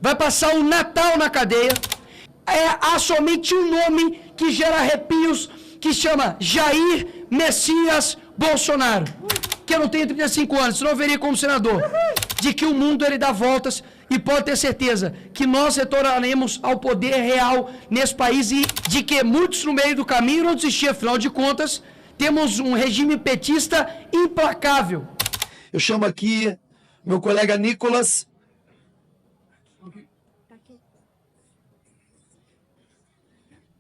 Vai passar o Natal na cadeia. Há somente um nome que gera arrepios, que chama Jair Messias Bolsonaro. Que eu não tenho 35 anos, senão eu veria como senador. De que o mundo ele dá voltas e pode ter certeza que nós retornaremos ao poder real nesse país e de que muitos no meio do caminho não desistiram. Afinal de contas, temos um regime petista implacável. Eu chamo aqui meu colega Nicolas.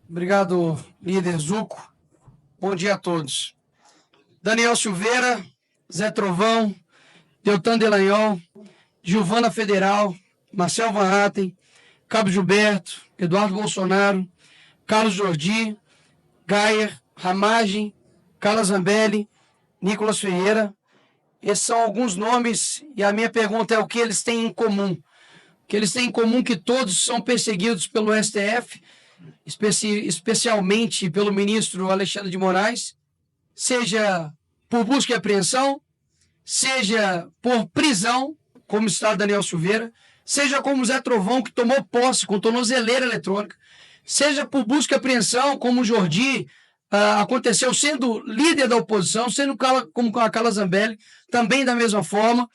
Obrigado, líder Zuco. Bom dia a todos. Daniel Silveira, Zé Trovão, Deltan Delanhol, Giovana Federal, Marcel Van Hatten, Cabo Gilberto, Eduardo Bolsonaro, Carlos Jordi, Gayer, Ramagem, Carla Zambelli, Nicolas Ferreira. Esses são alguns nomes e a minha pergunta é o que eles têm em comum. O que eles têm em comum é que todos são perseguidos pelo STF, especialmente pelo ministro Alexandre de Moraes, seja por busca e apreensão, seja por prisão, como está Daniel Silveira, seja como Zé Trovão, que tomou posse com tornozeleira eletrônica, seja por busca e apreensão, como o Jordi aconteceu sendo líder da oposição, sendo como a Carla Zambelli, também da mesma forma.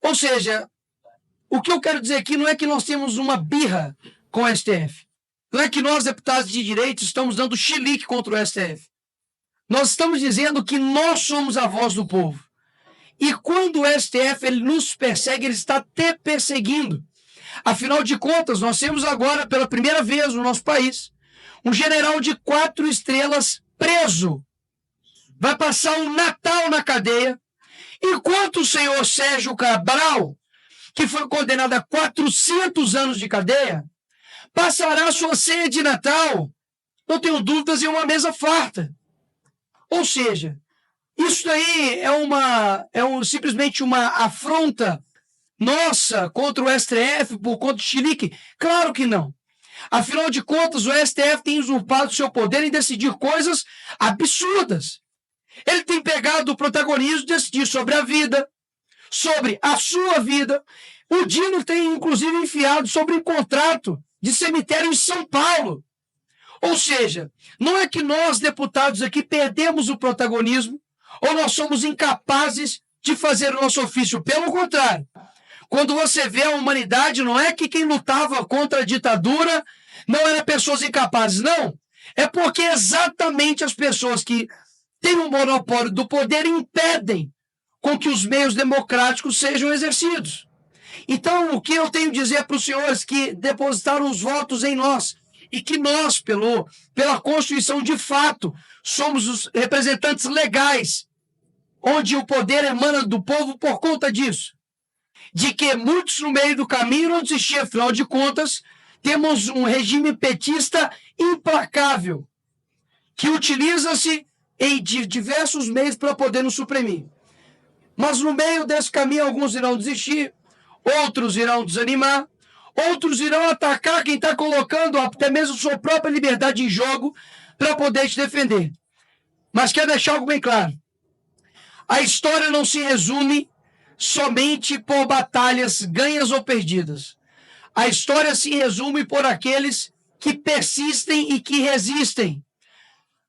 Ou seja, o que eu quero dizer aqui não é que nós temos uma birra com o STF. Não é que nós, deputados de direita, estamos dando chilique contra o STF. Nós estamos dizendo que nós somos a voz do povo. E quando o STF ele nos persegue, ele está te perseguindo. Afinal de contas, nós temos agora, pela primeira vez no nosso país, um general de 4 estrelas preso. Vai passar um Natal na cadeia, enquanto o senhor Sérgio Cabral, que foi condenado a 400 anos de cadeia, passará sua ceia de Natal, não tenho dúvidas, em uma mesa farta. Ou seja, isso daí simplesmente uma afronta nossa contra o STF por conta de chilique? Claro que não. Afinal de contas, o STF tem usurpado seu poder em decidir coisas absurdas. Ele tem pegado o protagonismo de decidir sobre a vida, sobre a sua vida. O Dino tem, inclusive, enfiado sobre um contrato de cemitério em São Paulo. Ou seja, não é que nós, deputados aqui, perdemos o protagonismo ou nós somos incapazes de fazer o nosso ofício. Pelo contrário, quando você vê a humanidade, não é que quem lutava contra a ditadura não eram pessoas incapazes, não. É porque exatamente as pessoas que têm o monopólio do poder impedem com que os meios democráticos sejam exercidos. Então, o que eu tenho a dizer para os senhores que depositaram os votos em nós e que nós, pela Constituição, de fato, somos os representantes legais, onde o poder emana do povo por conta disso, de que muitos no meio do caminho não desistiram, afinal de contas, temos um regime petista implacável, que utiliza-se de diversos meios para poder nos suprimir. Mas no meio desse caminho, alguns irão desistir, outros irão desanimar, outros irão atacar quem está colocando até mesmo sua própria liberdade em jogo para poder te defender. Mas quero deixar algo bem claro. A história não se resume somente por batalhas ganhas ou perdidas. A história se resume por aqueles que persistem e que resistem.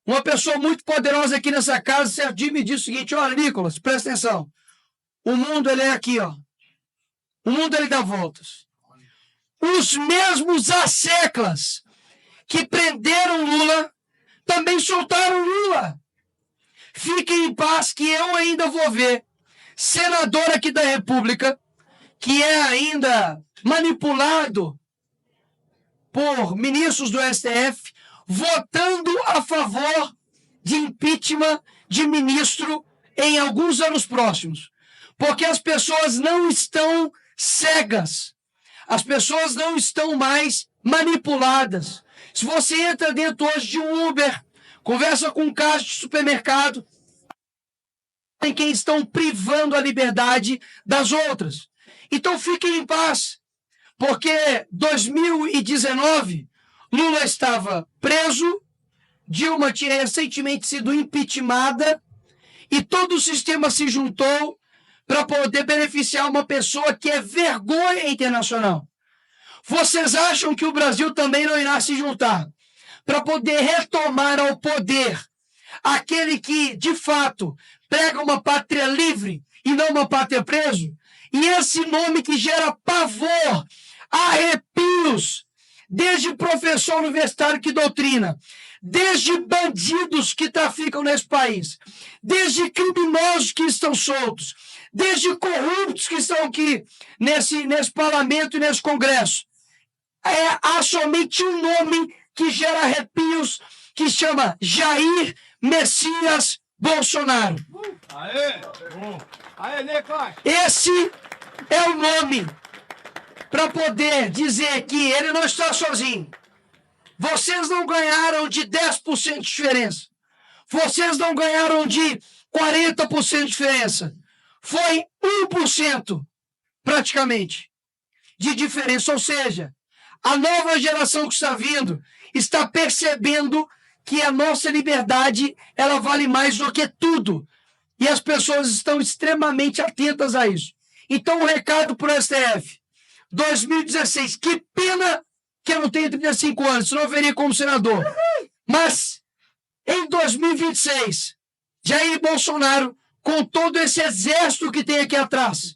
Uma pessoa muito poderosa aqui nessa casa, certo dia, me disse o seguinte: olha, Nicolas, presta atenção. O mundo, ele é aqui, ó. O mundo, ele dá voltas. Os mesmos asseclas que prenderam Lula também soltaram Lula. Fiquem em paz que eu ainda vou ver senador aqui da República que é ainda manipulado por ministros do STF votando a favor de impeachment de ministro em alguns anos próximos. Porque as pessoas não estão cegas. As pessoas não estão mais manipuladas. Se você entra dentro hoje de um Uber, conversa com um caixa de supermercado, tem quem estão privando a liberdade das outras. Então fiquem em paz, porque 2019 Lula estava preso, Dilma tinha recentemente sido impeachmentada e todo o sistema se juntou para poder beneficiar uma pessoa que é vergonha internacional. Vocês acham que o Brasil também não irá se juntar para poder retomar ao poder aquele que, de fato, prega uma pátria livre e não uma pátria preso? E esse nome que gera pavor, arrepios, desde professor universitário que doutrina, desde bandidos que traficam nesse país, desde criminosos que estão soltos, desde corruptos que estão aqui nesse parlamento e nesse congresso. Há somente um nome que gera arrepios, que chama Jair Messias Bolsonaro. Esse é o nome para poder dizer que ele não está sozinho. Vocês não ganharam de 10% de diferença. Vocês não ganharam de 40% de diferença. Foi 1% praticamente de diferença. Ou seja, a nova geração que está vindo está percebendo que a nossa liberdade ela vale mais do que tudo. E as pessoas estão extremamente atentas a isso. Então, o recado para o STF. 2016, que pena que eu não tenho 35 anos, senão eu veria como senador. Mas, em 2026, Jair Bolsonaro, com todo esse exército que tem aqui atrás,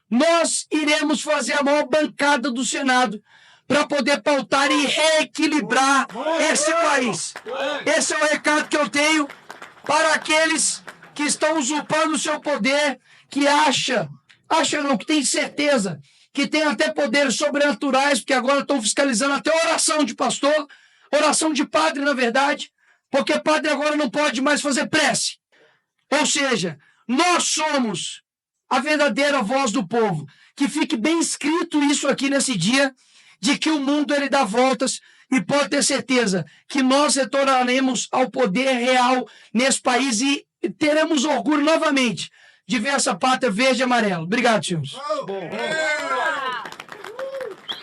nós iremos fazer a maior bancada do Senado para poder pautar e reequilibrar esse país. Esse é o recado que eu tenho para aqueles que estão usurpando o seu poder, que que tem certeza, que tem até poderes sobrenaturais, porque agora estão fiscalizando até oração de pastor, oração de padre, na verdade, porque padre agora não pode mais fazer prece. Ou seja, nós somos a verdadeira voz do povo. Que fique bem escrito isso aqui nesse dia, de que o mundo ele dá voltas, e pode ter certeza que nós retornaremos ao poder real nesse país e teremos orgulho novamente de ver essa pátria verde e amarela. Obrigado, senhores.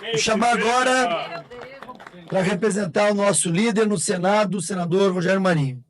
Vou chamar agora para representar o nosso líder no Senado, o senador Rogério Marinho.